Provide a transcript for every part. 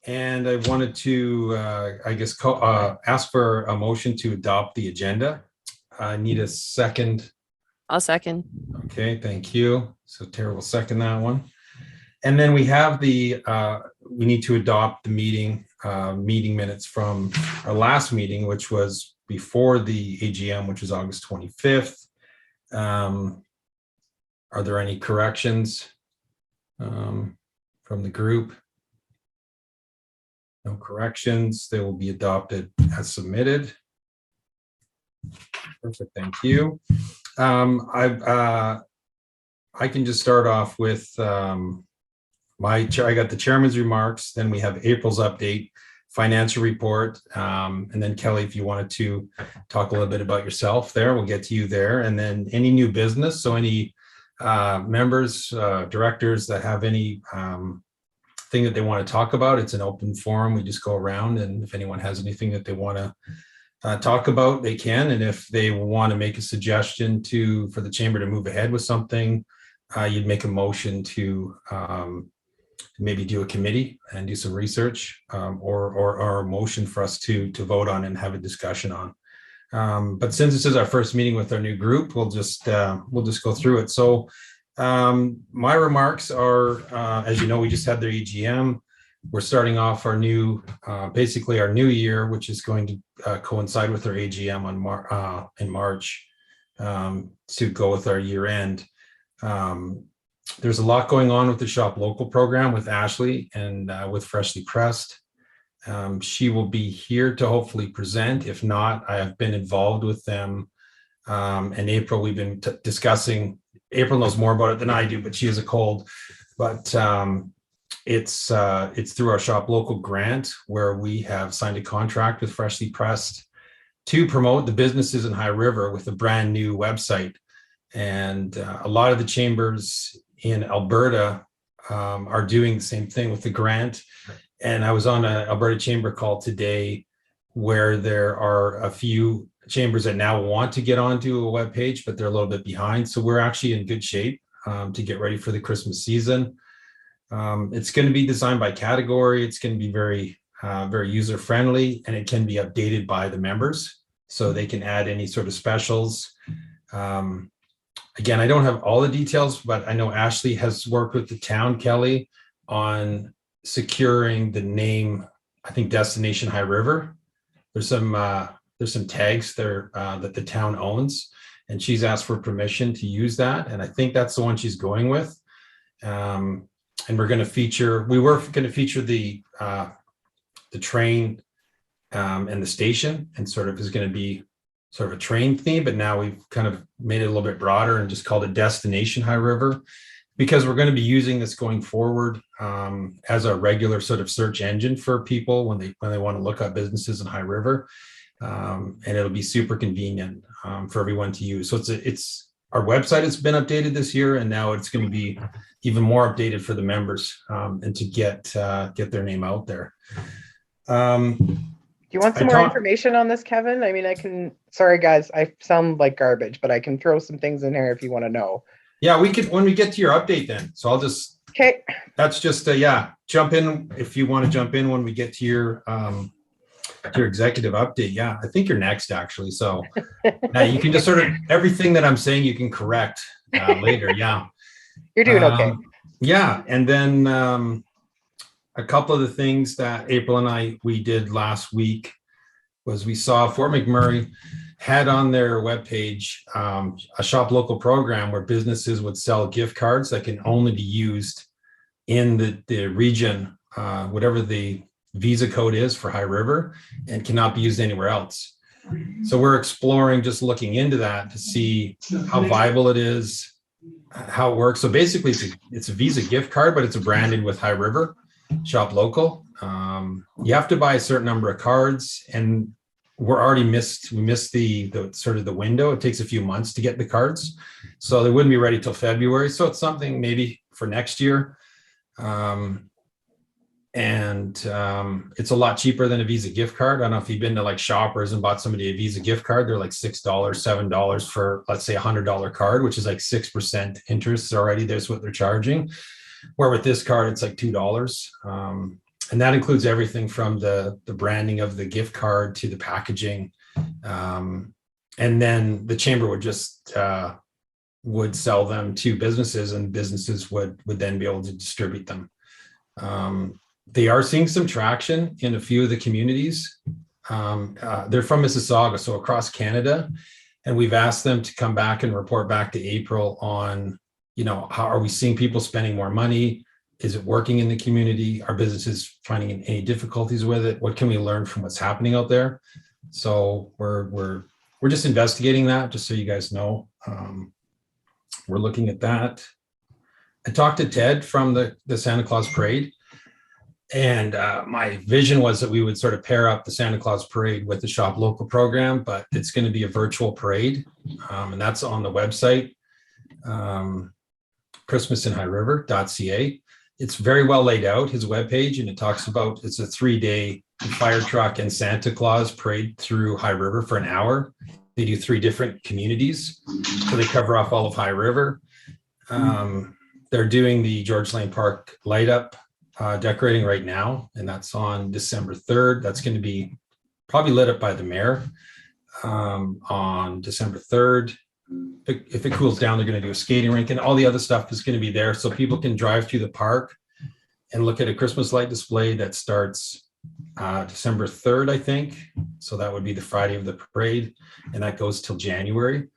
And I wanted to, ask for a motion to adopt the agenda. I need a second. I'll second. Okay, thank you. So Tara will second that one. And then we have we need to adopt the meeting minutes from our last meeting, which was before the AGM, which was August 25th. Are there any corrections from the group? No corrections. They will be adopted as submitted. Perfect. Thank you. I can just start off with I got the chairman's remarks. Then we have April's update, financial report, and then Kelly, if you wanted to talk a little bit about yourself there, we'll get to you there. And then any new business. So any members, directors that have any thing that they want to talk about, it's an open forum. We just go around, and if anyone has anything that they want to talk about, they can. And if they want to make a suggestion for the chamber to move ahead with something, you'd make a motion to maybe do a committee and do some research, or a motion for us to vote on and have a discussion on. But since this is our first meeting with our new group, we'll just go through it. So my remarks are, as you know, we just had their EGM. We're starting off our new, basically our new year, which is going to coincide with our AGM in March, to go with our year end. There's a lot going on with the Shop Local program with Ashley and with Freshly Pressed. She will be here to hopefully present. If not, I have been involved with them. And April, we've been discussing. April knows more about it than I do, but she has a cold. But it's through our Shop Local grant, where we have signed a contract with Freshly Pressed to promote the businesses in High River with a brand new website. And a lot of the chambers in Alberta are doing the same thing with the grant. And I was on an Alberta Chamber call today where there are a few chambers that now want to get onto a web page, but they're a little bit behind. So we're actually in good shape to get ready for the Christmas season. It's going to be designed by category. It's going to be very user friendly, and it can be updated by the members, so they can add any sort of specials. Again, I don't have all the details, but I know Ashley has worked with the town, Kelly, on securing the name, I think, Destination High River. There's some tags there that the town owns, and she's asked for permission to use that. And I think that's the one she's going with. And we were going to feature the train and the station, and sort of is going to be sort of a train theme, but now we've kind of made it a little bit broader and just called it Destination High River, because we're going to be using this going forward as a regular sort of search engine for people when they want to look up businesses in High River. And it'll be super convenient for everyone to use. So it's our website has been updated this year, and now it's going to be even more updated for the members and to get their name out there. Do you want some more information on this, Kevin? I mean, sorry guys, I sound like garbage, but I can throw some things in here if you want to know. Yeah, we could when we get to your update then. So I'll just, okay. That's just jump in if you want to jump in when we get to your executive update. Yeah, I think you're next actually. So now you can just sort of, everything that I'm saying you can correct later. Yeah. You're doing okay. Yeah. And then a couple of the things that April and we did last week was we saw Fort McMurray had on their webpage a Shop Local program where businesses would sell gift cards that can only be used in the region, whatever the Visa code is for High River, and cannot be used anywhere else. So we're exploring, just looking into that to see how viable it is, how it works. So basically it's a Visa gift card, but it's branded with High River Shop Local. You have to buy a certain number of cards, and we missed the sort of the window. It takes a few months to get the cards, so they wouldn't be ready till February. So it's something maybe for next year. It's a lot cheaper than a Visa gift card. I don't know if you've been to like Shoppers and bought somebody a Visa gift card. They're like $6, $7 for, let's say, $100 card, which is like 6% interest already. There's what they're charging. Where with this card, it's like $2. And that includes everything from the branding of the gift card to the packaging. And then the chamber would sell them to businesses, and businesses would then be able to distribute them. They are seeing some traction in a few of the communities. They're from Mississauga, so across Canada, and we've asked them to come back and report back to April on, how are we seeing people spending more money? Is it working in the community? Are businesses finding any difficulties with it? What can we learn from what's happening out there? So we're just investigating that, just so you guys know. We're looking at that. I talked to Ted from the Santa Claus Parade, and my vision was that we would sort of pair up the Santa Claus Parade with the Shop Local program, but it's going to be a virtual parade, and that's on the website, christmasinhighriver.ca. It's very well laid out, his webpage, and it talks about, it's a 3-day fire truck and Santa Claus parade through High River for an hour. They do 3 different communities, so they cover off all of High River. They're doing the George Lane Park light up decorating right now, and that's on December 3rd. That's going to be probably lit up by the mayor on December 3rd. If it cools down, they're going to do a skating rink, and all the other stuff is going to be there, so people can drive through the park and look at a Christmas light display that starts December 3rd, I think. So that would be the Friday of the parade, and that goes till January.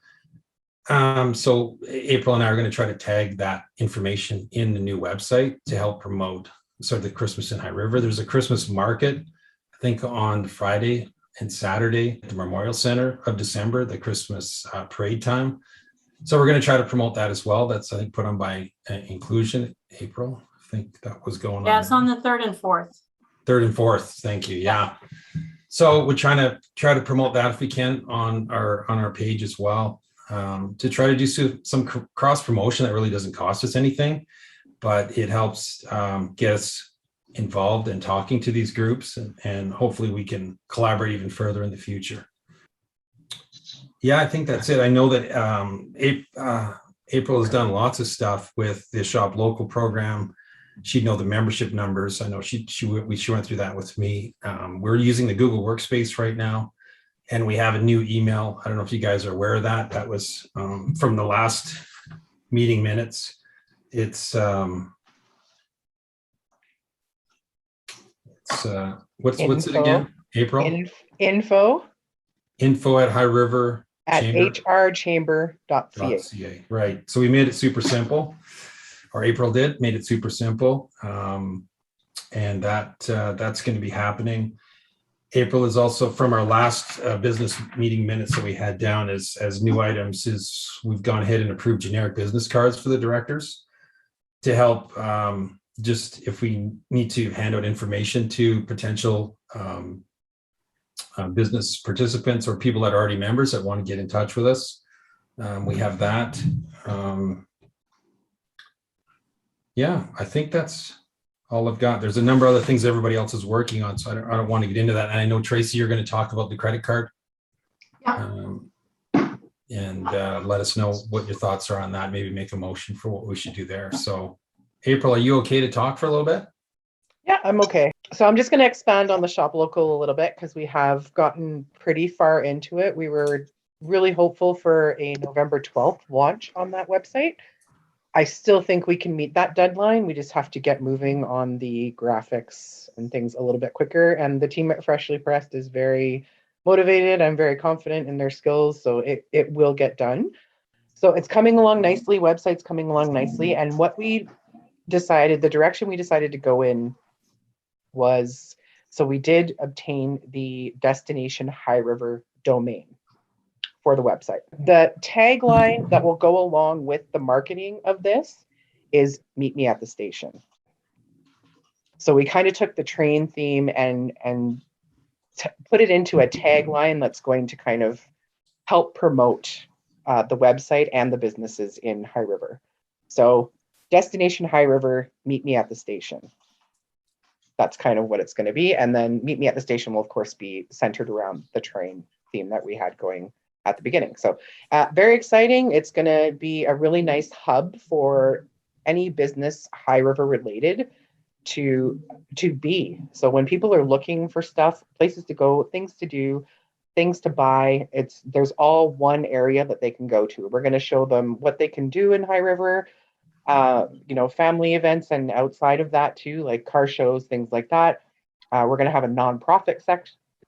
So April and I are going to try to tag that information in the new website to help promote sort of the Christmas in High River. There's a Christmas market, I think, on Friday and Saturday at the Memorial Center of December, the Christmas parade time. So we're going to try to promote that as well. That's, I think, put on by Inclusion April. I think that was going on. Yeah, it's on the 3rd and 4th. 3rd and 4th. Thank you. Yeah. So we're trying to promote that if we can on our page as well, to try to do some cross promotion that really doesn't cost us anything, but it helps get us involved in talking to these groups, and hopefully we can collaborate even further in the future. Yeah, I think that's it. I know that April has done lots of stuff with the Shop Local program. She'd know the membership numbers. I know she went through that with me. We're using the Google Workspace right now, and we have a new email. I don't know if you guys are aware of that. That was from the last meeting minutes. It's what's it again? April? Info at High River at hrchamber.ca. Right. So we made it super simple, or April made it super simple. And that's going to be happening. April is also, from our last business meeting minutes that we had down as new items, is we've gone ahead and approved generic business cards for the directors to help, just if we need to hand out information to potential business participants or people that are already members that want to get in touch with us. We have that. Yeah, I think that's all I've got. There's a number of other things everybody else is working on, so I don't want to get into that. And I know, Tracy, you're going to talk about the credit card. Yeah. And let us know what your thoughts are on that. Maybe make a motion for what we should do there. So, April, are you okay to talk for a little bit? Yeah, I'm okay. So I'm just going to expand on the Shop Local a little bit, because we have gotten pretty far into it. We were really hopeful for a November 12th launch on that website. I still think we can meet that deadline. We just have to get moving on the graphics and things a little bit quicker. And the team at Freshly Pressed is very motivated. I'm very confident in their skills, so it will get done. So it's coming along nicely. Website's coming along nicely. And what we decided, the direction we decided to go in was, so we did obtain the Destination High River domain for the website. The tagline that will go along with the marketing of this is "Meet me at the station." So we kind of took the train theme and put it into a tagline that's going to kind of help promote the website and the businesses in High River. So Destination High River, meet me at the station. That's kind of what it's going to be. And then Meet Me at the Station will, of course, be centered around the train theme that we had going at the beginning. So very exciting. It's going to be a really nice hub for any business High River related to be. So when people are looking for stuff, places to go, things to do, things to buy, there's all one area that they can go to. We're going to show them what they can do in High River, family events, and outside of that too, like car shows, things like that. We're going to have a nonprofit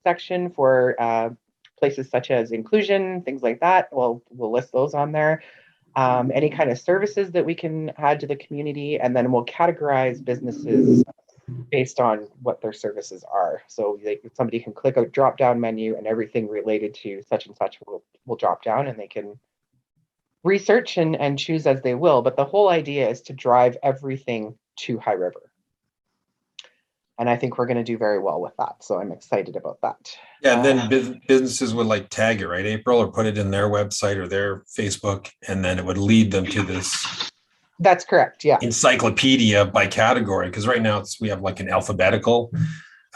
section for places such as inclusion, things like that. We'll list those on there. Any kind of services that we can add to the community, and then we'll categorize businesses based on what their services are. So somebody can click a drop down menu and everything related to such and such will drop down, and they can research and choose as they will. But the whole idea is to drive everything to High River. And I think we're going to do very well with that. So I'm excited about that. Yeah, and then businesses would like tag it, right, April, or put it in their website or their Facebook, and then it would lead them to this. That's correct. Yeah. Encyclopedia by category. Because right now we have like an alphabetical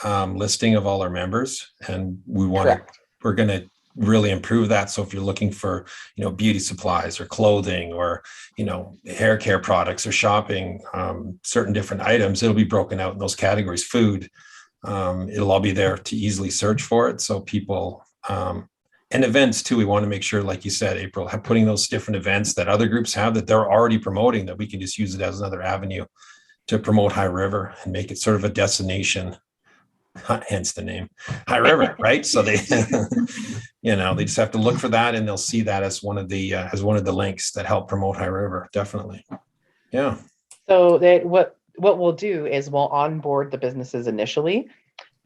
listing of all our members, and we're going to really improve that. So if you're looking for, beauty supplies or clothing or, hair care products or shopping, certain different items, it'll be broken out in those categories. Food, it'll all be there to easily search for it. So people, and events too, we want to make sure, like you said, April, putting those different events that other groups have that they're already promoting, that we can just use it as another avenue to promote High River and make it sort of a destination, hence the name High River, right? So they, they just have to look for that, and they'll see that as one of the links that help promote High River. Definitely. Yeah. So what we'll do is we'll onboard the businesses initially,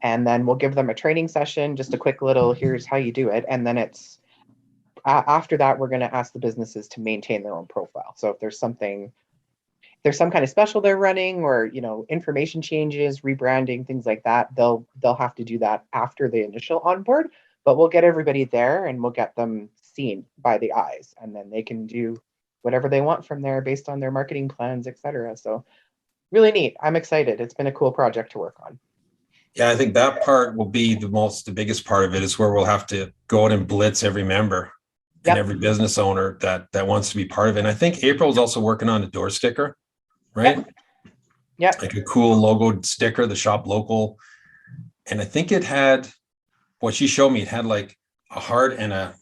and then we'll give them a training session, just a quick little, here's how you do it. And then it's after that, we're going to ask the businesses to maintain their own profile. So if there's some kind of special they're running, or information changes, rebranding, things like that, they'll have to do that after the initial onboard. But we'll get everybody there, and we'll get them seen by the eyes, and then they can do whatever they want from there based on their marketing plans, etc. So really neat. I'm excited. It's been a cool project to work on. Yeah, I think that part will be the biggest part of it, is where we'll have to go out and blitz every member and every business owner that wants to be part of it. And I think April's also working on a door sticker, right? Yeah. Like a cool logo sticker, the shop local. And I think it had, what she showed me, it had like a heart and a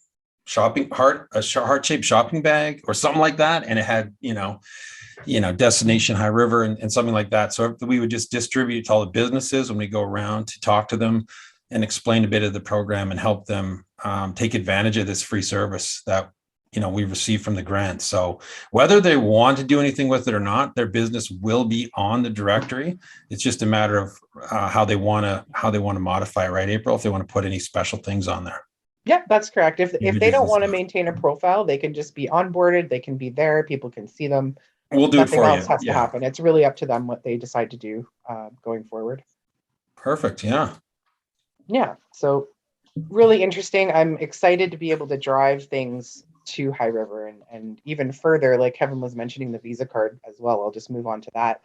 heart-shaped shopping bag or something like that. And it had, destination High River and something like that. So we would just distribute to all the businesses when we go around to talk to them and explain a bit of the program and help them take advantage of this free service that we receive from the grant. So whether they want to do anything with it or not, their business will be on the directory. It's just a matter of how they want to modify it, right, April? If they want to put any special things on there. Yeah, that's correct. If they don't want to maintain a profile, they can just be onboarded. They can be there. People can see them. We'll do it for you. Nothing else has to happen. It's really up to them what they decide to do going forward. Perfect. Yeah. Yeah. So really interesting. I'm excited to be able to drive things to High River and even further, like Kevin was mentioning the Visa card as well. I'll just move on to that.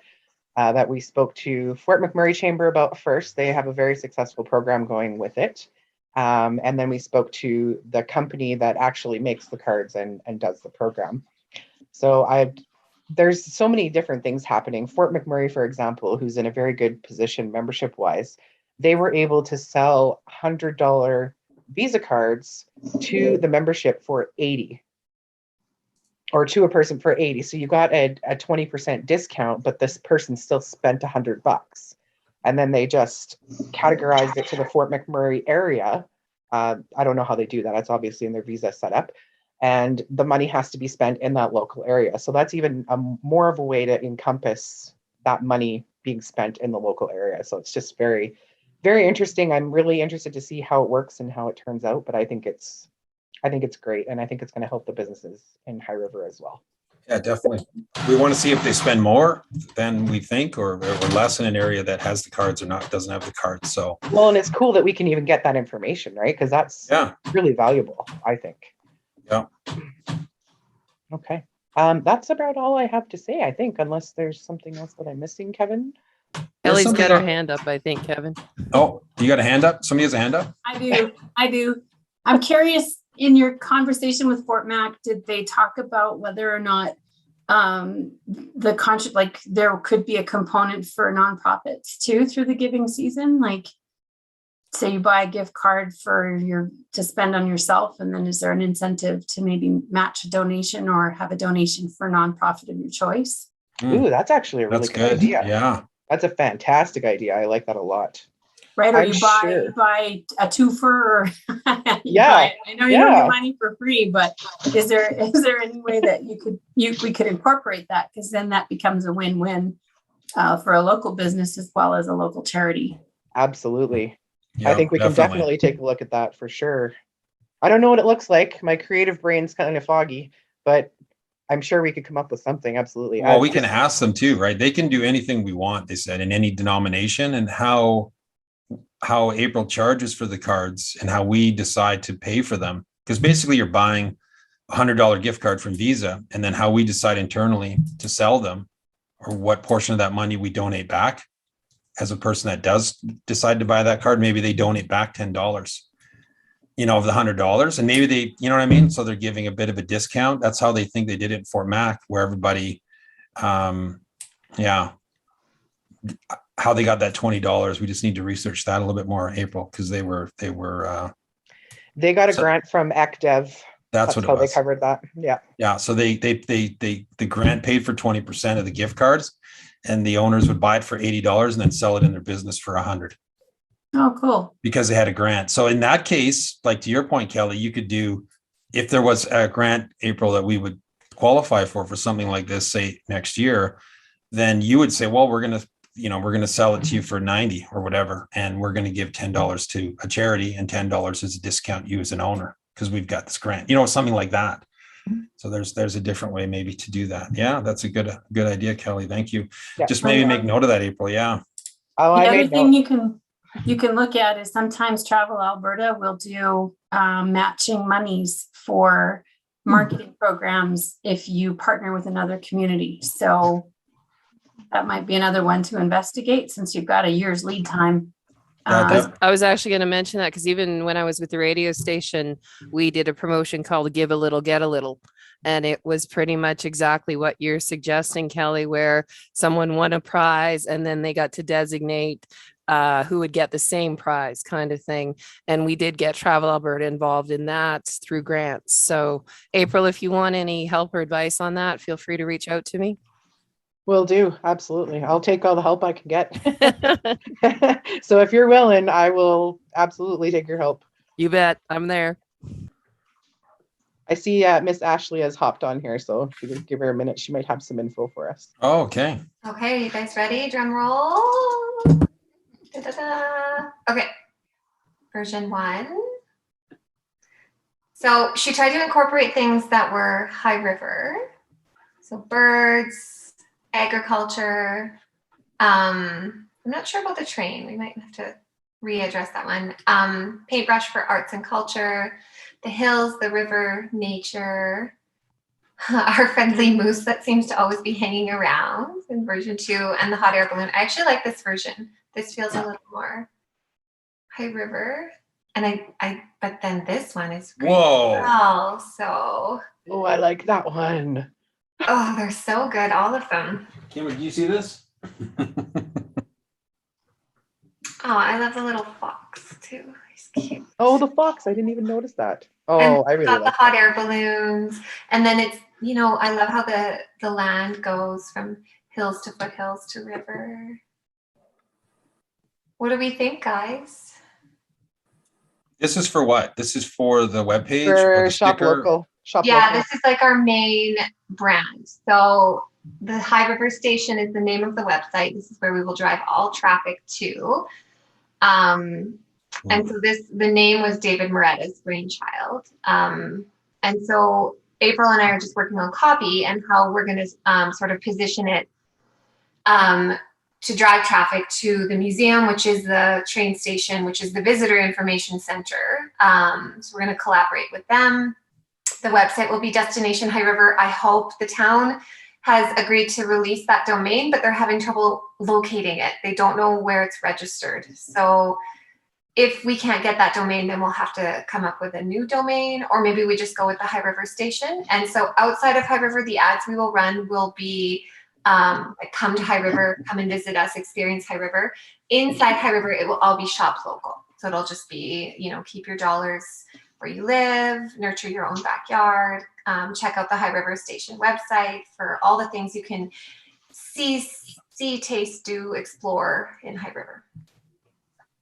That we spoke to Fort McMurray Chamber about first. They have a very successful program going with it. And then we spoke to the company that actually makes the cards and does the program. So there's so many different things happening. Fort McMurray, for example, who's in a very good position membership wise, they were able to sell $100 Visa cards to the membership for $80, or to a person for $80. So you got a 20% discount, but this person still spent $100. And then they just categorized it to the Fort McMurray area. I don't know how they do that. It's obviously in their Visa setup. And the money has to be spent in that local area. So that's even more of a way to encompass that money being spent in the local area. So it's just very, very interesting. I'm really interested to see how it works and how it turns out. But I think it's great. And I think it's going to help the businesses in High River as well. Yeah, definitely. We want to see if they spend more than we think, or less in an area that has the cards or doesn't have the cards. So well, and it's cool that we can even get that information, right? Because that's really valuable, I think. Yeah. Okay. That's about all I have to say, I think, unless there's something else that I'm missing, Kevin. Ellie's got her hand up, I think, Kevin. Oh, you got a hand up? Somebody has a hand up? I do. I'm curious, in your conversation with Fort Mac, did they talk about whether or not the contract, like there could be a component for nonprofits too through the giving season. Like, say you buy a gift card to spend on yourself, and then is there an incentive to maybe match a donation or have a donation for a nonprofit of your choice? Ooh, that's actually a really That's good good. idea. Yeah. That's a fantastic idea. I like that a lot. Right? Or I'm you sure. buy a twofer, or Yeah. I know you don't Yeah. get money for free, but is there any way that we could incorporate that? Because then that becomes a win-win for a local business as well as a local charity. Absolutely. I Yeah, think we can definitely take a look at that for sure. I don't know what it looks like. My creative brain's kind of foggy, but I'm sure we could come up with something. Absolutely. Well, we can ask them too, right? They can do anything we want, they said, in any denomination, and how April charges for the cards and how we decide to pay for them. Because basically you're buying $100 gift card from Visa, and then how we decide internally to sell them, or what portion of that money we donate back. As a person that does decide to buy that card, maybe they donate back $10, of the $100, and maybe they, you know what I mean? So they're giving a bit of a discount. That's how they think they did it in Fort Mac, where everybody, how they got that $20. We just need to research that a little bit more, April, because they got a grant from ECDev. That's what it how was. they covered that. Yeah. Yeah. So the grant paid for 20% of the gift cards, and the owners would buy it for $80 and then sell it in their business for $100. Oh, cool. Because they had a grant. So in that case, like to your point, Kelly, you could do, if there was a grant, April, that we would qualify for something like this, say next year, then you would say, well, we're going to sell it to you for 90 or whatever. And we're going to give $10 to a charity, and $10 is a discount you as an owner, because we've got this grant, something like that. So there's a different way maybe to do that. Yeah, that's a good idea, Kelly. Thank you. Yeah. Just maybe make note of that, April. Yeah. Oh, the other thing you can look at is sometimes Travel Alberta will do matching monies for marketing programs if you partner with another community. So that might be another one to investigate, since you've got a year's lead time. I was actually going to mention that, because even when I was with the radio station, we did a promotion called Give a Little, Get a Little. And it was pretty much exactly what you're suggesting, Kelly, where someone won a prize and then they got to designate who would get the same prize, kind of thing. And we did get Travel Alberta involved in that through grants. So April, if you want any help or advice on that, feel free to reach out to me. Will do. Absolutely. I'll take all the help I can get. So if you're willing, I will absolutely take your help. You bet. I'm there. I see Miss Ashley has hopped on here, so if you could give her a minute, she might have some info for us. Oh, okay. Okay, you guys ready? Drum roll. Da-da-da. Okay, version 1. So she tried to incorporate things that were high river. So birds, agriculture. I'm not sure about the train. We might have to readdress that one. Paintbrush for arts and culture. The hills, the river, nature. Our friendly moose that seems to always be hanging around in version 2, and the hot air balloon. I actually like this version. This feels a little more high river. And but then this one is great. Whoa. Oh, so. Oh, I like that one. Oh, they're so good, all of them. Cameron, do you see this? Oh, I love the little fox too. He's cute. Oh, the fox. I didn't even notice that. Oh, And I really got like the hot air balloons. And then it's, I love how the land goes from hills to foothills to river. What do we think, guys? This is for what? This is for the webpage? for Shop Local. Shop Yeah, Local. this is like our main brand. So the High River Station is the name of the website. This is where we will drive all traffic to. And so the name was David Moretta's brainchild. And so April and I are just working on copy and how we're going to sort of position it to drive traffic to the museum, which is the train station, which is the visitor information center. So we're going to collaborate with them. The website will be Destination High River. I hope the town has agreed to release that domain, but they're having trouble locating it. They don't know where it's registered. So if we can't get that domain, then we'll have to come up with a new domain, or maybe we just go with the High River Station. And so outside of High River, the ads we will run will be like, come to High River, come and visit us, experience High River. Inside High River, it will all be shop local. So it'll just be, you know, keep your dollars where you live, nurture your own backyard, check out the High River Station website for all the things you can see, taste, do, explore in High River.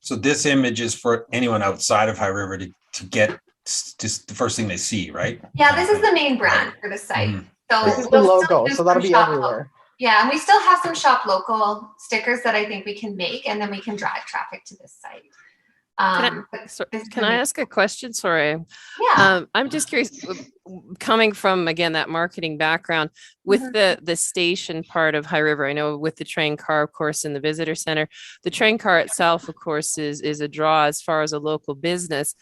So this image is for anyone outside of High River to get just the first thing they see, right? Yeah, this is the main brand for the site. Mhm. So This is the we'll still logo, do so that'll some be shop everywhere. Yeah, and we still have some shop local stickers that I think we can make, and then we can drive traffic to this site. Can I ask a question? Sorry. Yeah. I'm just curious, coming from, again, that marketing background with the station part of High River. I know with the train car, of course, in the visitor center, the train car itself, of course, is a draw as far as a local business.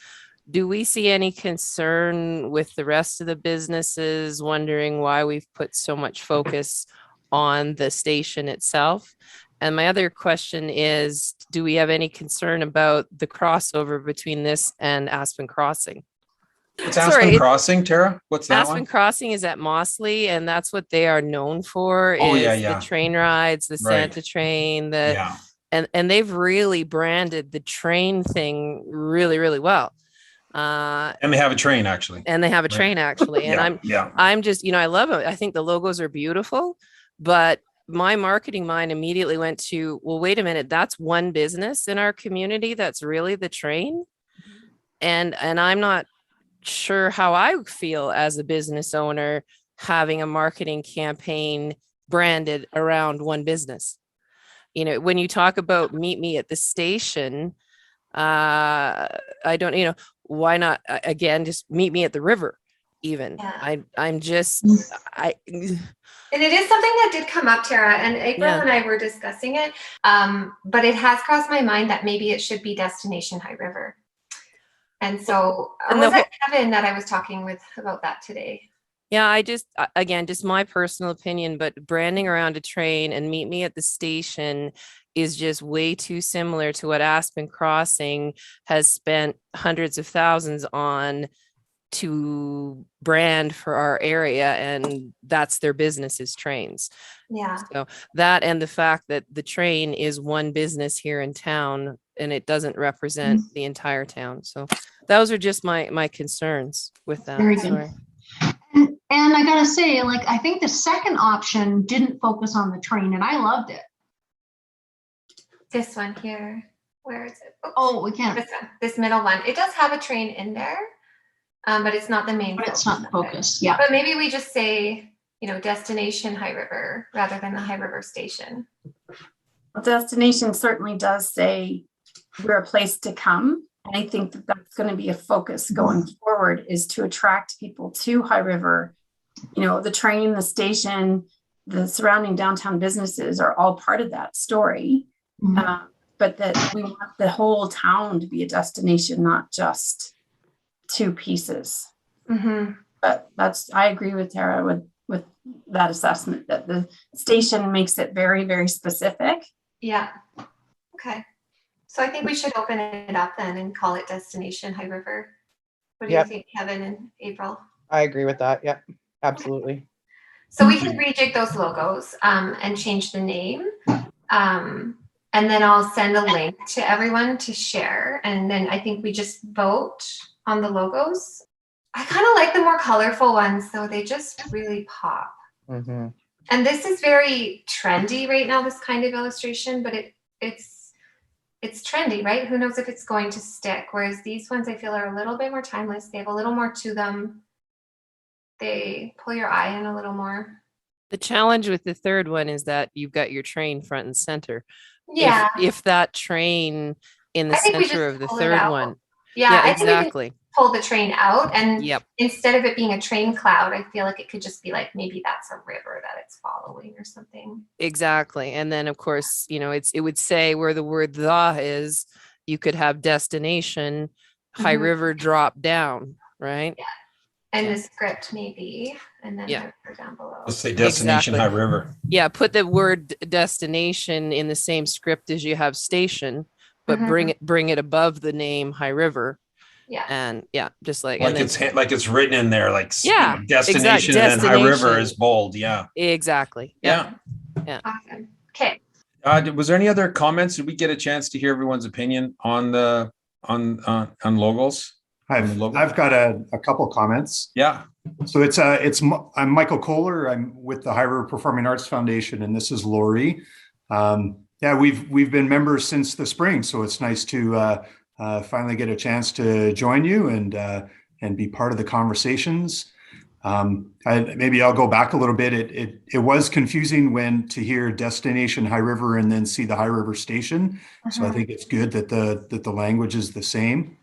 Do we see any concern with the rest of the businesses wondering why we've put so much focus on the station itself? And my other question is, do we have any concern about the crossover between this and Aspen Crossing? What's Aspen Crossing, Tara? What's that Aspen one? Crossing is at Mossley, and that's what they are known for. Oh, is yeah. The train rides, the Right. Santa train, Yeah. and they've really branded the train thing really, really well. And they have a train actually. And they have a Right. train actually. And I'm just, you know, I love it. I think the logos are beautiful, but my marketing mind immediately went to, well, wait a minute, that's one business in our community that's really the train. And I'm not sure how I feel as a business owner having a marketing campaign branded around one business. You know, when you talk about meet me at the station, I don't, you know, why not again just meet me at the river even. Yeah. I'm just And it is something that did come up, Tara, and April and I were discussing it. But it has crossed my mind that maybe it should be Destination High River. And so, or was it Kevin that I was talking with about that today? Yeah, I just, again, just my personal opinion, but branding around a train and meet me at the station is just way too similar to what Aspen Crossing has spent hundreds of thousands on to brand for our area, and that's their business is trains. Yeah. So that, and the fact that the train is one business here in town and it doesn't represent the entire town. So those are just my concerns with that. Very good. And I gotta say, like, I think the second option didn't focus on the train, and I loved it. This one here, where is it? Oops. Oh, we can't. This one, this middle one. It does have a train in there, but it's not the main. But it's not the focus. Yeah. But maybe we just say, you know, Destination High River rather than the High River Station. Well, Destination certainly does say we're a place to come. And I think that that's going to be a focus going forward, is to attract people to High River. You know, the train, the station, the surrounding downtown businesses are all part of that story. But that we want the whole town to be a destination, not just two pieces. But I agree with Tara with that assessment, that the station makes it very, very specific. Yeah. Okay. So I think we should open it up then and call it Destination High River. What do you think, Kevin and April? I agree with that. Yeah, absolutely. So we can rejig those logos and change the name. And then I'll send a link to everyone to share. And then I think we just vote on the logos. I kind of like the more colorful ones, though. They just really pop. And this is very trendy right now, this kind of illustration, but it's trendy, right? Who knows if it's going to stick? Whereas these ones I feel are a little bit more timeless. They have a little more to them. They pull your eye in a little more. The challenge with the third one is that you've got your train front and center. Yeah. If that train in the center of the third one. Yeah, I exactly. Think we pull the train out, and instead of it being a train cloud, I feel like it could just be like, maybe that's a river that it's following or something. Exactly. And then of course, you know, it would say where the word "the" is, you could have Destination High River drop down, right? Yeah. And the script maybe, and then High River down below. Let's say Destination High River. Yeah, put the word destination in the same script as you have station, but Mhm. bring it above the name High River. Yeah. And yeah, just like, Like it's written in there, like, Yeah, destination and then High River is bold. Yeah. exactly. Yeah. Awesome. Okay. Was there any other comments? Did we get a chance to hear everyone's opinion on the on logos? I've got a couple comments. Yeah. So I'm Michael Kohler. I'm with the High River Performing Arts Foundation, and this is Lori. Yeah, we've been members since the spring, so it's nice to finally get a chance to join you and be part of the conversations. Maybe I'll go back a little bit. It was confusing when to hear destination High River and then see the High River station. So I think it's good that the language is the same.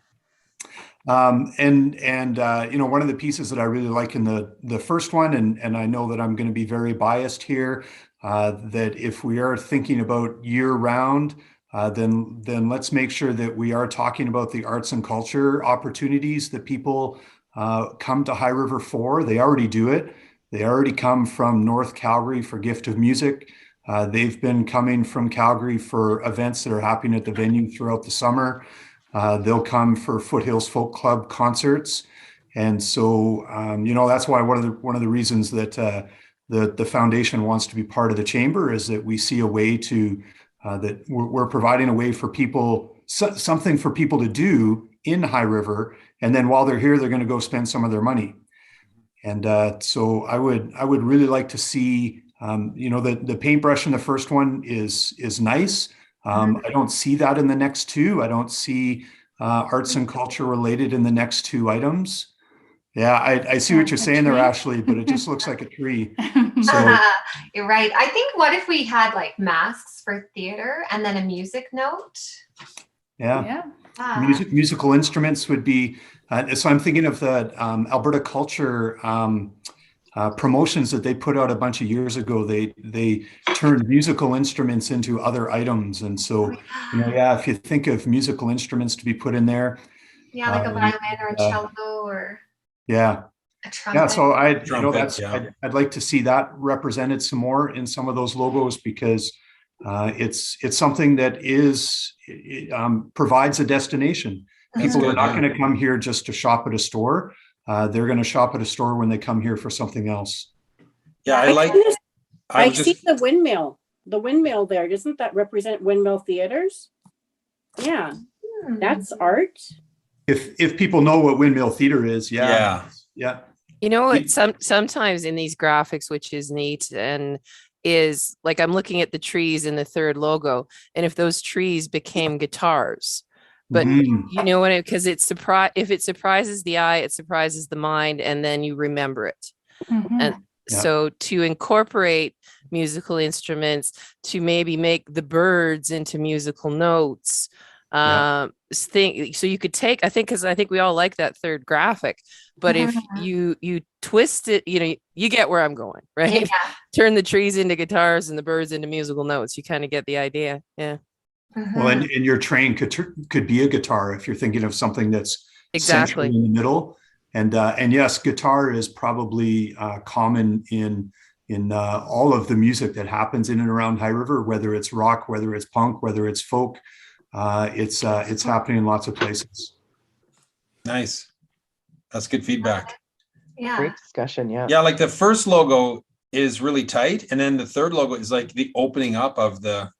One of the pieces that I really like in the first one, and I know that I'm going to be very biased here, that if we are thinking about year round, then let's make sure that we are talking about the arts and culture opportunities that people come to High River for. They already do it. They already come from North Calgary for Gift of Music. They've been coming from Calgary for events that are happening at the venue throughout the summer. They'll come for Foothills Folk Club concerts. And so, that's why one of the reasons that the foundation wants to be part of the chamber is that we see a way to, that we're providing a way for people, something for people to do in High River. And then while they're here, they're going to go spend some of their money. And so I would really like to see, the paintbrush in the first one is nice. I don't see that in the next two. I don't see arts and culture related in the next two items. Yeah, I see what you're saying there, Ashley, but it just looks like a tree. So You're right. I think what if we had like masks for theater and then a music note? yeah. Musical instruments would be, so I'm thinking of the Alberta Culture promotions that they put out a bunch of years ago. They turned musical instruments into other items. And so, if you think of musical instruments to be put in there. Yeah, like a violin or a cello or a trumpet. Yeah, so I'd like to see that represented some more in some of those logos, because it's something that provides a destination. People are not going to come here just to shop at a store. They're going to shop at a store when they come here for something else. Yeah, I see the windmill there. Doesn't that represent Windmill Theaters? Yeah, that's art. If people know what Windmill Theater is, yeah. You know what? Sometimes in these graphics, which is neat, and is like I'm looking at the trees in the third logo, and if those trees became guitars. But you know what? Because if it surprises the eye, it surprises the mind, and then you remember it. And so to incorporate musical instruments, to maybe make the birds into musical notes, so you could take, I think we all like that third graphic, but if you twist it, you get where I'm going, right? Yeah. Turn the trees into guitars and the birds into musical notes. You kind of get the idea. Yeah. Well, and your train could be a guitar if you're thinking of something that's central in the middle. And yes, guitar is probably common in all of the music that happens in and around High River, whether it's rock, whether it's punk, whether it's folk. It's happening in lots of places. Nice. That's good feedback. Yeah. Great discussion. Yeah. Yeah. Like the first logo is really tight. And then the third logo is like the opening up of the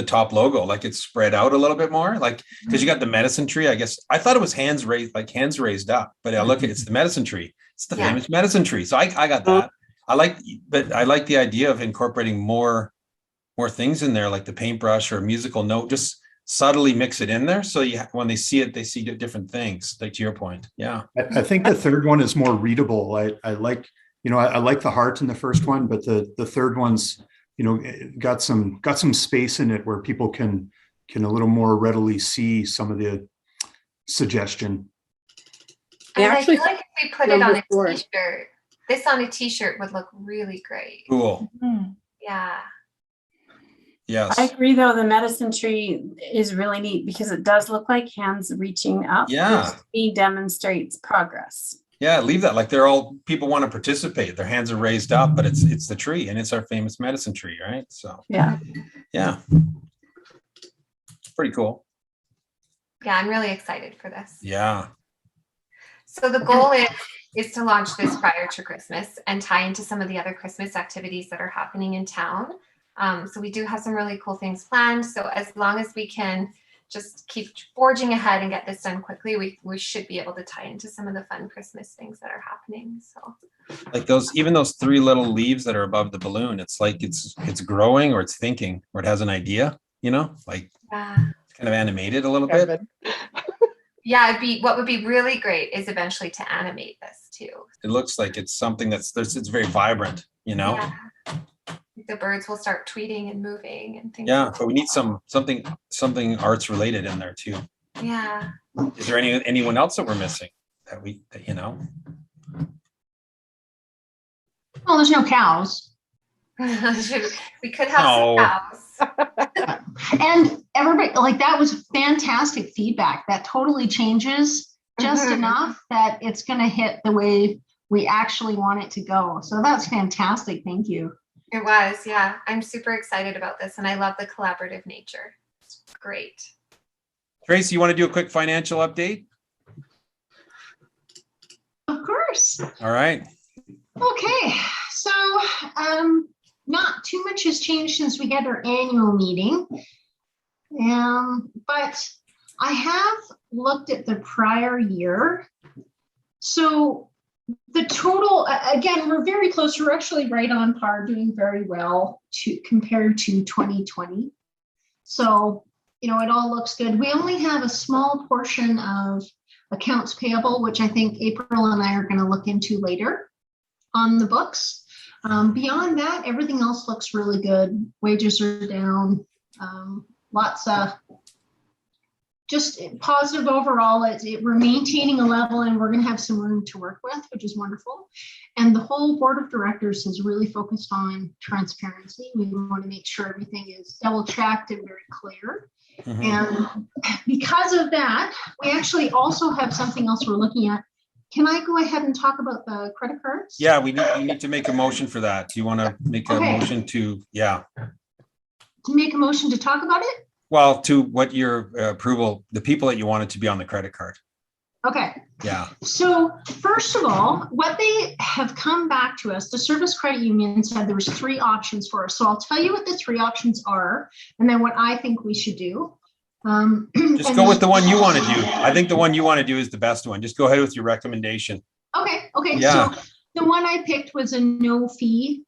top logo, like it's spread out a little bit more, like, because you got the medicine tree. I guess I thought it was hands raised up, but I look at it's the medicine tree. It's the famous medicine tree. So I got that. I like the idea of incorporating more things in there, like the paintbrush or a musical note, just subtly mix it in there. So when they see it, they see different things, like to your point. Yeah. I think the third one is more readable. I like the heart in the first one, but the third one's, got some space in it where people can a little more readily see some of the suggestion. And I feel like if we put it on a t-shirt, this on a t-shirt would look really great. Cool. Yeah. Yes. I agree, though. The medicine tree is really neat because it does look like hands reaching up. Yeah. Which demonstrates progress. Yeah, leave that. Like people want to participate. Their hands are raised up, but it's the tree, and it's our famous medicine tree, right? So yeah. pretty cool. Yeah, I'm really excited for this. Yeah. So the goal is to launch this prior to Christmas and tie into some of the other Christmas activities that are happening in town. So we do have some really cool things planned. So as long as we can just keep forging ahead and get this done quickly, we should be able to tie into some of the fun Christmas things that are happening. So Like even those 3 little leaves that are above the balloon, it's like it's growing, or it's thinking, or it has an idea, like it's kind of animated a little bit. Yeah, what would be really great is eventually to animate this too. It looks like it's something it's very vibrant, Yeah. The birds will start tweeting and moving and things. Yeah, but we need something arts related in there too. Yeah. Is there anyone else that we're missing that Well, there's no cows. We could have some cows. And everybody, like, that was fantastic feedback. That totally changes just enough that it's going to hit the way we actually want it to go. So that's fantastic. Thank you. It was, yeah. I'm super excited about this, and I love the collaborative nature. It's great. Tracy, you want to do a quick financial update? Of course. All right. Okay, so not too much has changed since we had our annual meeting. But I have looked at the prior year. So the total, again, we're very close. We're actually right on par, doing very well compared to 2020. So, it all looks good. We only have a small portion of accounts payable, which I think April and I are going to look into later on the books. Beyond that, everything else looks really good. Wages are down. Lots of just positive overall. We're maintaining a level, and we're going to have some room to work with, which is wonderful. And the whole board of directors has really focused on transparency. We want to make sure everything is double checked and very clear. And because of that, we actually also have something else we're looking at. Can I go ahead and talk about the credit cards? Yeah, we need to make a motion for that. Do you want to make a motion to, To make a motion to talk about it? Well, to what your approval, the people that you wanted to be on the credit card. Okay. Yeah. So first of all, what they have come back to us, the Service Credit Union said there was 3 options for us. So I'll tell you what the 3 options are, and then what I think we should do. Just go with the one you want to do. I think the one you want to do is the best one. Just go ahead with your recommendation. Okay. Yeah. So the one I picked was a no fee.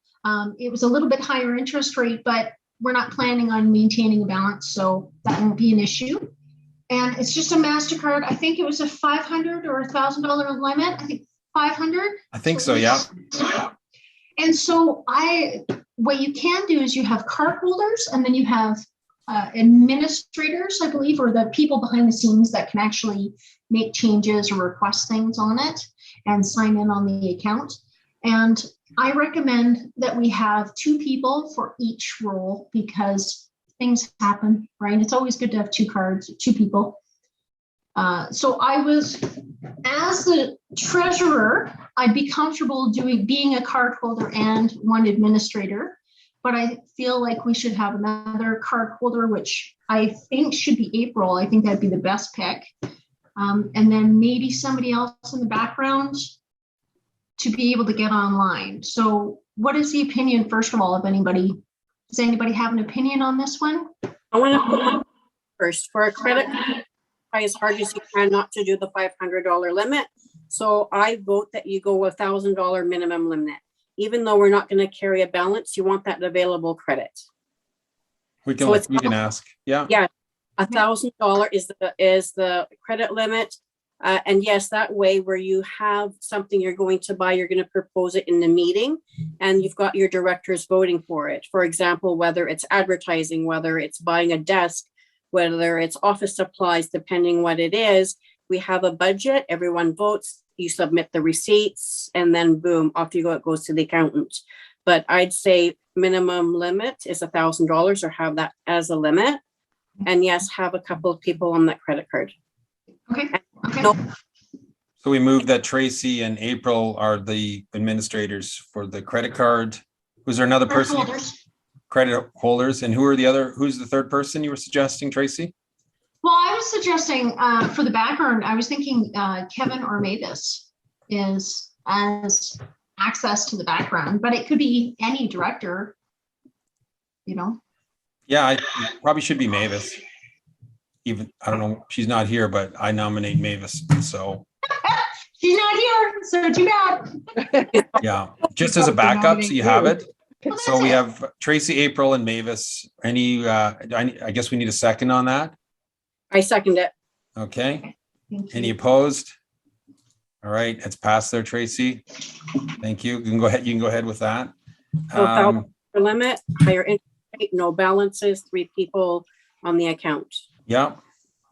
It was a little bit higher interest rate, but we're not planning on maintaining a balance, so that won't be an issue. And it's just a MasterCard. I think it was a $500 or $1,000 limit. I think 500. I think so, yeah. And so what you can do is you have card holders, and then you have administrators, I believe, or the people behind the scenes that can actually make changes or request things on it and sign in on the account. And I recommend that we have 2 people for each role, because things happen, right? It's always good to have 2 cards, 2 people. So I was, as the treasurer, I'd be comfortable being a card holder and one administrator, but I feel like we should have another card holder, which I think should be April. I think that'd be the best pick. And then maybe somebody else in the background to be able to get online. So what is the opinion, first of all, of anybody? Does anybody have an opinion on this one? I want to put my first for a credit card. Try as hard as you can not to do the $500 limit. So I vote that you go $1,000 minimum limit. Even though we're not going to carry a balance, you want that available credit. We can ask. Yeah. Yeah. $1,000 is the credit limit. And yes, that way where you have something you're going to buy, you're going to propose it in the meeting, and you've got your directors voting for it. For example, whether it's advertising, whether it's buying a desk, whether it's office supplies, depending what it is, we have a budget, everyone votes, you submit the receipts, and then boom, off you go, it goes to the accountant. But I'd say minimum limit is $1,000, or have that as a limit. And yes, have a couple of people on that credit card. Okay. No. So we move that Tracy and April are the administrators for the credit card. Was there another person? Credit holders. And who's the third person you were suggesting, Tracy? Well, I was suggesting for the background, I was thinking Kevin or Mavis is as access to the background, but it could be any director, you know. Yeah, I probably should be Mavis. Even, I don't know, she's not here, but I nominate Mavis. So She's not here, so too bad. yeah, just as a backup, so you have it. Well, So that's we it. have Tracy, April, and Mavis. Any, I guess we need a second on that. I second it. Okay. Thank Any you. opposed? All right, it's passed there, Tracy. Thank you. You can go ahead. You can go ahead with that. So limit, higher interest rate, no balances, 3 people on the account. Yeah.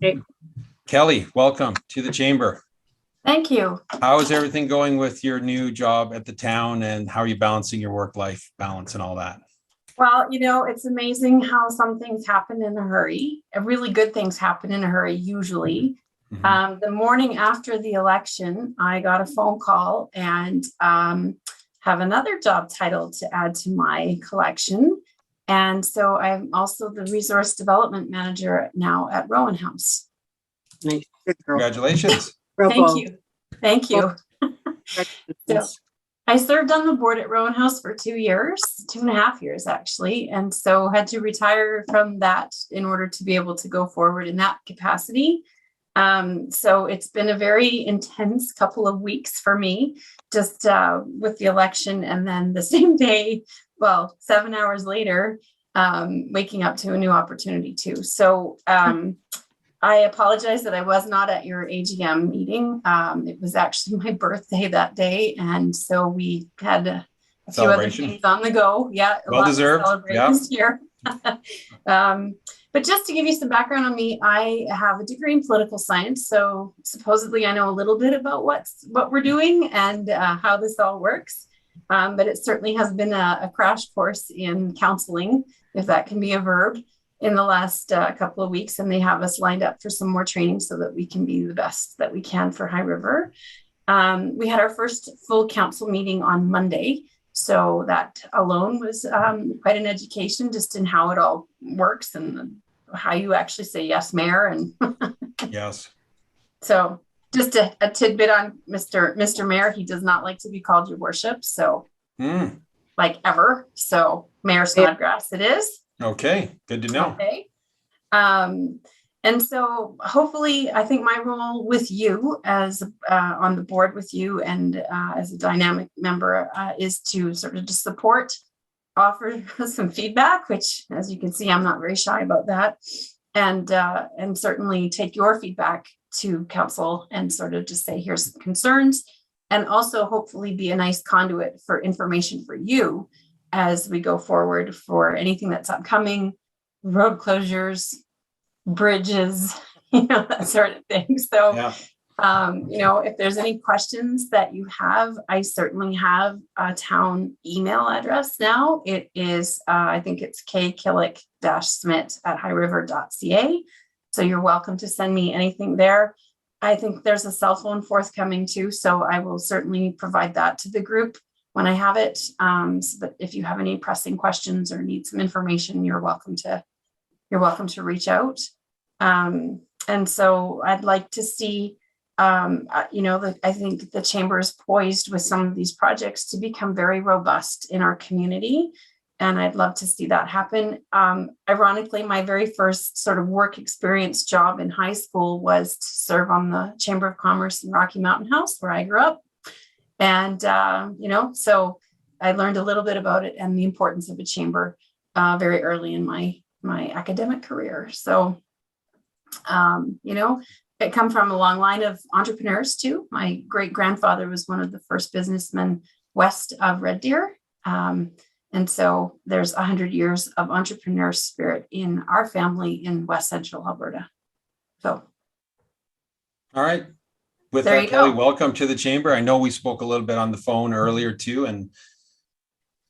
Okay. Kelly, welcome to the chamber. Thank you. How is everything going with your new job at the town, and how are you balancing your work-life balance and all that? Well, you know, it's amazing how some things happen in a hurry. Really good things happen in a hurry, usually. Mhm. The morning after the election, I got a phone call and have another job title to add to my collection. And so I'm also the resource development manager now at Rowan House. Nice. Good girl. Congratulations. Bravo. Thank you. Thank you. Congratulations. I served on the board at Rowan House for 2 years, 2.5 years actually, and so had to retire from that in order to be able to go forward in that capacity. So it's been a very intense couple of weeks for me, just with the election, and then the same day, well, 7 hours later, waking up to a new opportunity too. So I apologize that I was not at your AGM meeting. It was actually my birthday that day. And so we had a few other Celebration. things on the go. Yeah. Well deserved. Celebrate Yeah. this year. But just to give you some background on me, I have a degree in political science. So supposedly I know a little bit about what we're doing and how this all works. But it certainly has been a crash course in counseling, if that can be a verb, in the last couple of weeks, and they have us lined up for some more training so that we can be the best that we can for High River. We had our first full council meeting on Monday, so that alone was quite an education just in how it all works and how you actually say yes, Mayor. And Yes. so just a tidbit on Mr. Mayor, he does not like to be called your worship, so like ever. So Mayor Snodgrass it is. Okay, good to know. Okay. And so hopefully I think my role with you as on the board with you and as a dynamic member is to sort of just support, offer some feedback, which as you can see, I'm not very shy about that. And certainly take your feedback to council and sort of just say, here's some concerns, and also hopefully be a nice conduit for information for you as we go forward for anything that's upcoming, road closures, bridges, that sort of thing. So, Yeah. If there's any questions that you have, I certainly have a town email address now. It is, I think it's Killick-Smit@highriver.ca. So you're welcome to send me anything there. I think there's a cell phone forthcoming too. So I will certainly provide that to the group when I have it, so that if you have any pressing questions or need some information, you're welcome to reach out. And so I'd like to see, I think the chamber is poised with some of these projects to become very robust in our community. And I'd love to see that happen. Ironically, my very first sort of work experience job in high school was to serve on the Chamber of Commerce in Rocky Mountain House, where I grew up. And, so I learned a little bit about it and the importance of a chamber very early in my academic career. So, I come from a long line of entrepreneurs too. My great grandfather was one of the first businessmen west of Red Deer. And so there's 100 years of entrepreneur spirit in our family in West Central Alberta. So. All right. With There that, you Kelly, go. welcome to the chamber. I know we spoke a little bit on the phone earlier too, and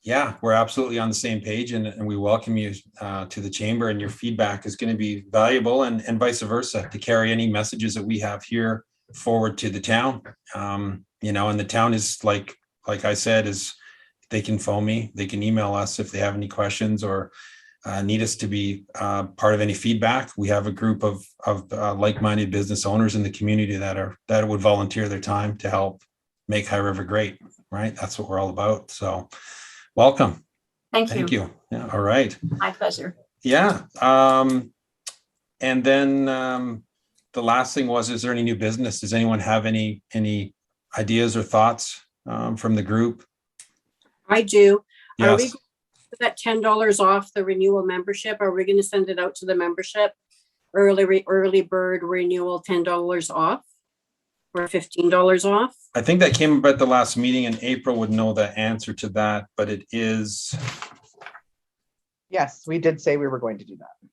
yeah, we're absolutely on the same page, and we welcome you to the chamber, and your feedback is going to be valuable, and vice versa, to carry any messages that we have here forward to the town. And the town is like I said, is they can phone me, they can email us if they have any questions, or need us to be part of any feedback, we have a group of like-minded business owners in the community that would volunteer their time to help make High River great, right? That's what we're all about. So welcome. Thank you. Yeah, all right. My pleasure. Yeah. And then the last thing was, is there any new business? Does anyone have any ideas or thoughts from the group? I do. Are we Yes. that $10 off the renewal membership? Are we going to send it out to the membership? Early bird renewal, $10 off or $15 off? I think that came up at the last meeting, and April would know the answer to that, but it is, Yes, we did say we were going to do that.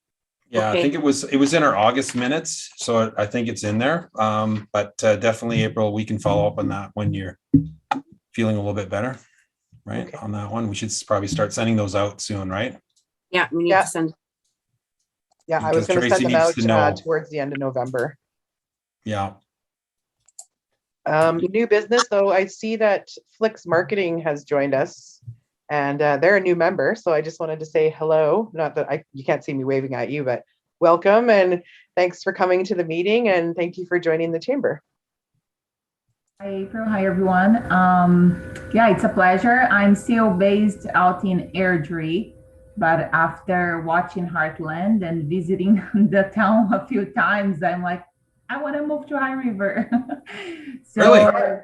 yeah, Okay. I think it was in our August minutes. So I think it's in there. But definitely, April, we can follow up on that when you're feeling a little bit better, right? Okay. On that one, we should probably start sending those out soon, right? Yeah, we need Yeah. to send. Yeah, I was Because going to send Tracy them needs to out know. towards the end of November. Yeah. New business, though, I see that Flix Marketing has joined us, and they're a new member. So I just wanted to say hello. Not that you can't see me waving at you, but welcome and thanks for coming to the meeting, and thank you for joining the chamber. Hi, April. Hi, everyone. Yeah, it's a pleasure. I'm still based out in Airdrie, but after watching Heartland and visiting the town a few times, I'm like, I want to move to High River. Really?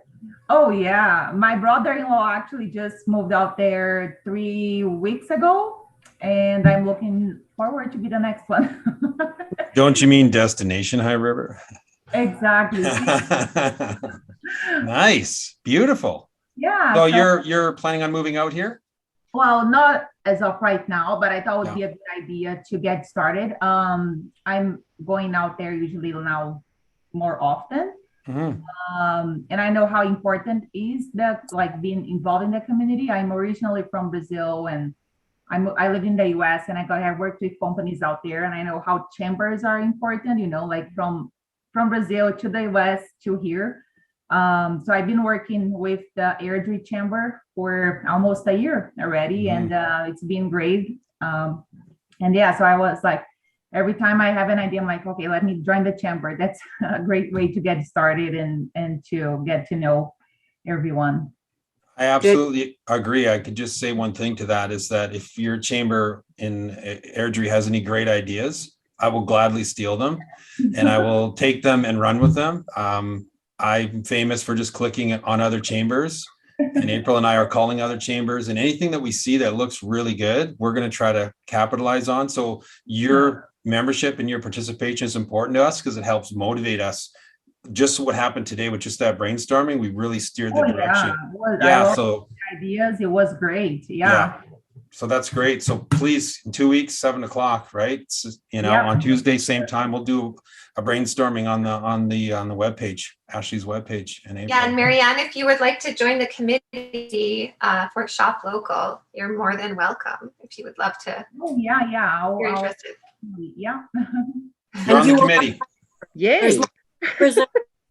Oh yeah. My brother-in-law actually just moved out there 3 weeks ago, and I'm looking forward to be the next one. Don't you mean Destination High River? Exactly. Nice. Beautiful. Yeah. So you're planning on moving out here? Well, not as of right now, but I thought it would Yeah. be a good idea to get started. I'm going out there usually now more often. Mhm. And I know how important is that, like being involved in the community. I'm originally from Brazil, and I live in the US, and I worked with companies out there, and I know how chambers are important, like from Brazil to the US to here. So I've been working with the Airdrie Chamber for almost a year already, and it's been great. And yeah, so I was like, every time I have an idea, I'm like, okay, let me join the chamber. That's a great way to get started and to get to know everyone. I absolutely agree. I could just say one thing to that, is that if your chamber in Airdrie has any great ideas, I will gladly steal them and I will take them and run with them. I'm famous for just clicking on other chambers, and April and I are calling other chambers, and anything that we see that looks really good, we're going to try to capitalize on. So your membership and your participation is important to us because it helps motivate us. Just what happened today with just that brainstorming, we really steered the direction. Yeah, So ideas, it was great. Yeah. so that's great. So please, in 2 weeks, 7 o'clock, right? So, on Tuesday, same time, we'll do a brainstorming on the webpage, Ashley's webpage. And Yeah, and Marianne, if you would like to join the committee for Shop Local, you're more than welcome. If you would love to, Oh yeah. if you're interested. Yeah. You're on the committee. Yay. There's Brazilian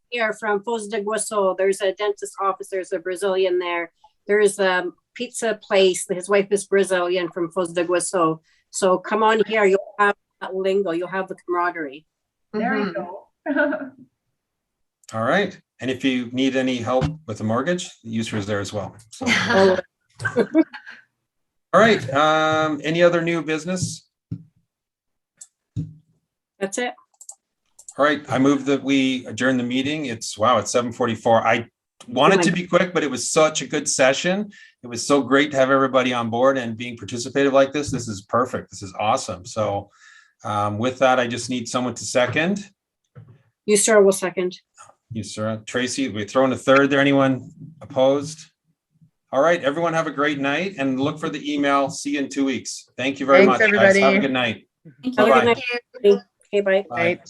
here from Foz do Iguaçu. There's a dentist office. There's a Brazilian there. There's a pizza place. His wife is Brazilian from Foz do Iguaçu. So come on here. You'll have that lingo. You'll have the camaraderie. There you go. All right. And if you need any help with the mortgage, the user is there as well. So, all right. Any other new business? That's it. All right. I move that we adjourn the meeting. It's 7:44. I wanted to be quick, but it was such a good session. It was so great to have everybody on board and being participative like this. This is perfect. This is awesome. So with that, I just need someone to second. You, sir, will second. You, sir. Tracy, we throw in a third there. Anyone opposed? All right. Everyone have a great night and look for the email. See you in 2 weeks. Thank you very Thanks, much, guys. Have a everybody. good night. Thank Have a you. good night. Okay, bye. Bye. Right.